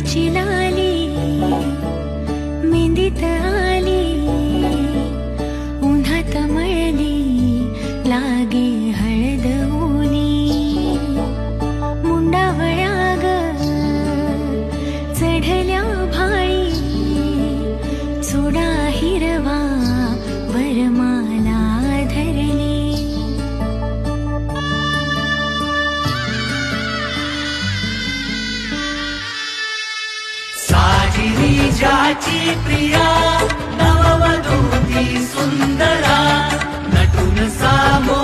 तुझी लाली मेहंदीत आली, उन्हात मळली लागे हळद ओली. मुंडावळ्या ग चढल्या भाळी, सोडा हिरवा वरमाला धरली. साजिरी ज्याची प्रिया, नववधू ती सुंदरा, नटून सामो